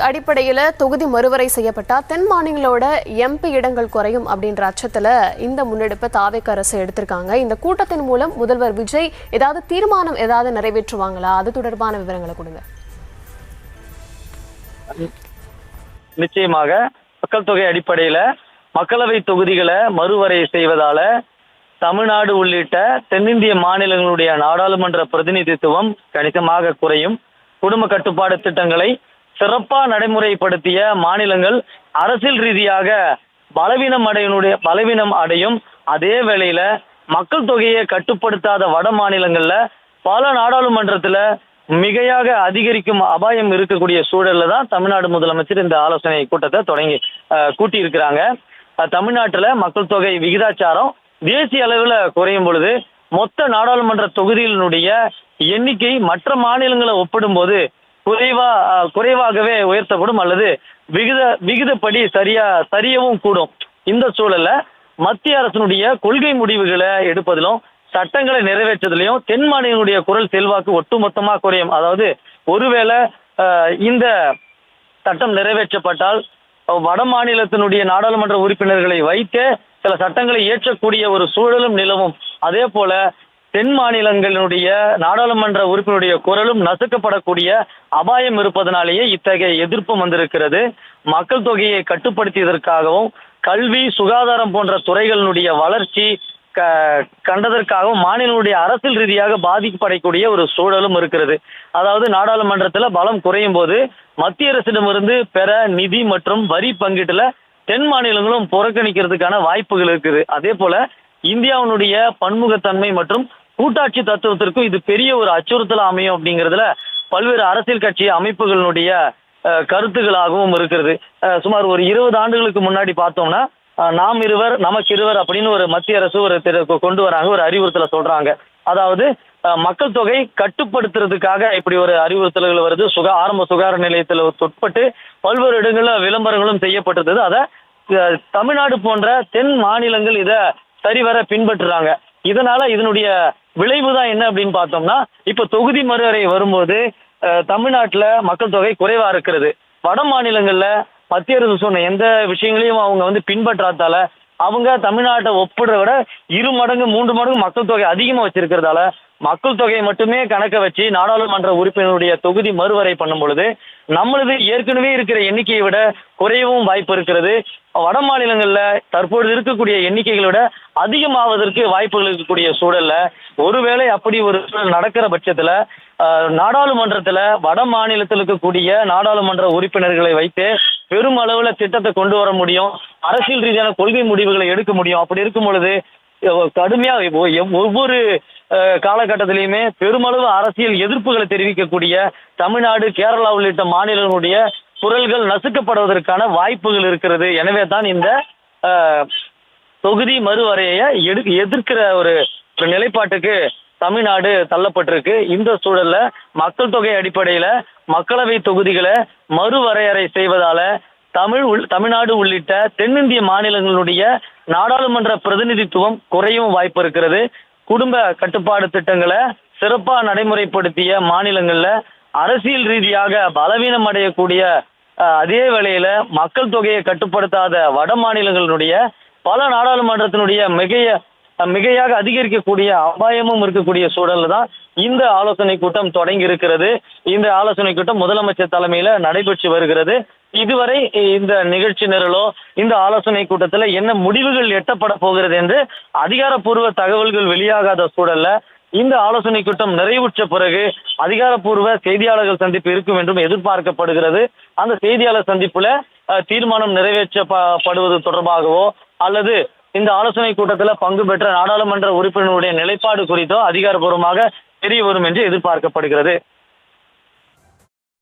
அடிப்படையில தொகுதி மறுவரை செய்யப்பட்டா தென் மாநிலங்களோட எம்பி இடங்கள் குறையும் அப்படின்ற அச்சத்துல இந்த முன்னெடுப்பை தாவேக அரசு எடுத்திருக்காங்க. இந்த கூட்டத்தின் மூலம் முதல்வர் விஜய் ஏதாவது தீர்மானம் ஏதாவது நிறைவேற்றுவாங்களா? அது தொடர்பான விவரங்களை கொடுங்க. நிச்சயமாக மக்கள் தொகை அடிப்படையில மக்களவை தொகுதிகளை மறுவரை செய்வதால தமிழ்நாடு உள்ளிட்ட தென்னிந்திய மாநிலங்களுடைய நாடாளுமன்ற பிரதிநிதித்துவம் கணிசமாக குறையும். குடும்ப கட்டுப்பாடு திட்டங்களை சிறப்பா நடைமுறைப்படுத்திய மாநிலங்கள் அரசியல் ரீதியாக பலவீனம் அடையும். அதே வேளையில மக்கள் தொகையை கட்டுப்படுத்தாத வட மாநிலங்கள்ல பல நாடாளுமன்றத்துல மிகையாக அதிகரிக்கும் அபாயம் இருக்கக்கூடிய சூழல்ல தான் தமிழ்நாடு முதலமைச்சர் இந்த ஆலோசனை கூட்டத்தை கூட்டி இருக்கிறாங்க. தமிழ்நாட்டுல மக்கள் தொகை விகிதாச்சாரம் தேசிய அளவில் குறையும் பொழுது மொத்த நாடாளுமன்ற தொகுதிகளினுடைய எண்ணிக்கை மற்ற மாநிலங்களை ஒப்பிடும் போது குறைவாகவே உயர்த்தப்படும் அல்லது விகிதப்படி சரியவும் கூடும். இந்த சூழல்ல மத்திய அரசினுடைய கொள்கை முடிவுகளை எடுப்பதிலும் சட்டங்களை நிறைவேற்றுவதிலையும் தென் மாநிலங்களுடைய குரல் செல்வாக்கு ஒட்டுமொத்தமாக குறையும். அதாவது ஒருவேளை இந்த சட்டம் நிறைவேற்றப்பட்டால் வட மாநிலத்தினுடைய நாடாளுமன்ற உறுப்பினர்களை வைத்து சில சட்டங்களை இயற்றக்கூடிய ஒரு சூழலும் நிலவும். அதே போல தென் மாநிலங்களினுடைய நாடாளுமன்ற உறுப்பினருடைய குரலும் நசுக்கப்படக்கூடிய அபாயம் இருப்பதனாலேயே இத்தகைய எதிர்ப்பும் வந்திருக்கிறது. மக்கள் தொகையை கட்டுப்படுத்தியதற்காகவும் கல்வி சுகாதாரம் போன்ற துறைகளினுடைய வளர்ச்சி கண்டதற்காகவும் மாநிலங்களுடைய அரசியல் ரீதியாக பாதிக்கப்படக்கூடிய ஒரு சூழலும் இருக்கிறது. அதாவது நாடாளுமன்றத்துல பலம் குறையும் போது மத்திய அரசிடமிருந்து பெற நிதி மற்றும் வரி பங்கீட்டுல தென் மாநிலங்களும் புறக்கணிக்கிறதுக்கான வாய்ப்புகள் இருக்குது. அதே போல இந்தியாவினுடைய பன்முகத்தன்மை மற்றும் கூட்டாட்சி தத்துவத்திற்கும் இது பெரிய ஒரு அச்சுறுத்தல் அமையும் அப்படிங்கிறதுல பல்வேறு அரசியல் கட்சி அமைப்புகளினுடைய கருத்துக்களாகவும் இருக்கிறது. சுமார் ஒரு 20 ஆண்டுகளுக்கு முன்னாடி பார்த்தோம்னா நாம் இருவர் நமக்கு இருவர் அப்படின்னு ஒரு மத்திய அரசு கொண்டு வராங்க, ஒரு அறிவுறுத்தலை சொல்றாங்க. அதாவது மக்கள் தொகை கட்டுப்படுத்துறதுக்காக இப்படி ஒரு அறிவுறுத்தல்கள் வருது. ஆரம்ப சுகாதார நிலையத்தில் தொட்பட்டு பல்வேறு இடங்களில் விளம்பரங்களும் செய்யப்பட்டிருந்தது. அதை தமிழ்நாடு போன்ற தென் மாநிலங்கள் இதை சரிவர பின்பற்றுறாங்க. இதனால இதனுடைய விளைவு தான் என்ன அப்படின்னு பார்த்தோம்னா, இப்ப தொகுதி மறுவரை வரும்போது தமிழ்நாட்டுல மக்கள் தொகை குறைவா இருக்கிறது. வட மாநிலங்கள்ல மத்திய அரசு சொன்ன எந்த விஷயங்களையும் அவங்க பின்பற்றாதால அவங்க தமிழ்நாட்டை ஒப்பிடுற விட 2 மடங்கு 3 மடங்கு மக்கள் தொகை அதிகமா வச்சிருக்கிறதால மக்கள் தொகையை மட்டுமே கணக்க வச்சு நாடாளுமன்ற உறுப்பினருடைய தொகுதி மறுவரை பண்ணும் பொழுது நம்மளது ஏற்கனவே இருக்கிற எண்ணிக்கையை விட குறையவும் வாய்ப்பு இருக்கிறது. வட மாநிலங்கள்ல தற்பொழுது இருக்கக்கூடிய எண்ணிக்கைகளை விட அதிகமாவதற்கு வாய்ப்புகள் இருக்கக்கூடிய சூழல்ல ஒருவேளை அப்படி ஒரு சூழல் நடக்கிற பட்சத்துல நாடாளுமன்றத்துல வட மாநிலத்தில் இருக்கக்கூடிய நாடாளுமன்ற உறுப்பினர்களை வைத்து பெரும் அளவுல திட்டத்தை கொண்டு வர முடியும், அரசியல் ரீதியான கொள்கை முடிவுகளை எடுக்க முடியும். அப்படி இருக்கும் பொழுது கடுமையா ஒவ்வொரு காலகட்டத்திலையுமே பெருமளவு அரசியல் எதிர்ப்புகளை தெரிவிக்கக்கூடிய தமிழ்நாடு, கேரளா உள்ளிட்ட மாநிலங்களுடைய குரல்கள் நசுக்கப்படுவதற்கான வாய்ப்புகள் இருக்கிறது. எனவே தான் இந்த தொகுதி மறுவரையை எதிர்க்கிற ஒரு நிலைப்பாட்டுக்கு தமிழ்நாடு தள்ளப்பட்டிருக்கு. இந்த சூழல்ல மக்கள் தொகை அடிப்படையில மக்களவை தொகுதிகளை மறுவரையறை செய்வதால தமிழ்நாடு உள்ளிட்ட தென்னிந்திய மாநிலங்களுடைய நாடாளுமன்ற பிரதிநிதித்துவம் குறையும் வாய்ப்பு இருக்கிறது. குடும்ப கட்டுப்பாடு திட்டங்களை சிறப்பா நடைமுறைப்படுத்திய மாநிலங்கள்ல அரசியல் ரீதியாக பலவீனம் அடையக்கூடிய அதே வேளையில மக்கள் தொகையை கட்டுப்படுத்தாத வட மாநிலங்களுடைய பல நாடாளுமன்றத்தினுடைய மிகையாக அதிகரிக்கக்கூடிய அபாயமும் இருக்கக்கூடிய சூழல்ல தான் இந்த ஆலோசனை கூட்டம் தொடங்கி இருக்கிறது. இந்த ஆலோசனை கூட்டம் முதலமைச்சர் தலைமையில நடைபெற்று வருகிறது. இதுவரை இந்த நிகழ்ச்சி நிரலோ இந்த ஆலோசனை கூட்டத்துல என்ன முடிவுகள் எட்டப்பட போகிறது என்று அதிகாரப்பூர்வ தகவல்கள் வெளியாகாத சூழல்ல இந்த ஆலோசனை கூட்டம் நிறைவுற்ற பிறகு அதிகாரப்பூர்வ செய்தியாளர்கள் சந்திப்பு இருக்கும் என்றும் எதிர்பார்க்கப்படுகிறது. அந்த செய்தியாளர் சந்திப்புல தீர்மானம் நிறைவேற்றப்படுவது தொடர்பாகவோ அல்லது இந்த ஆலோசனை கூட்டத்தில் பங்கு பெற்ற நாடாளுமன்ற உறுப்பினருடைய நிலைப்பாடு குறித்தோ அதிகாரப்பூர்வமாக தெரிய வரும் என்று எதிர்பார்க்கப்படுகிறது.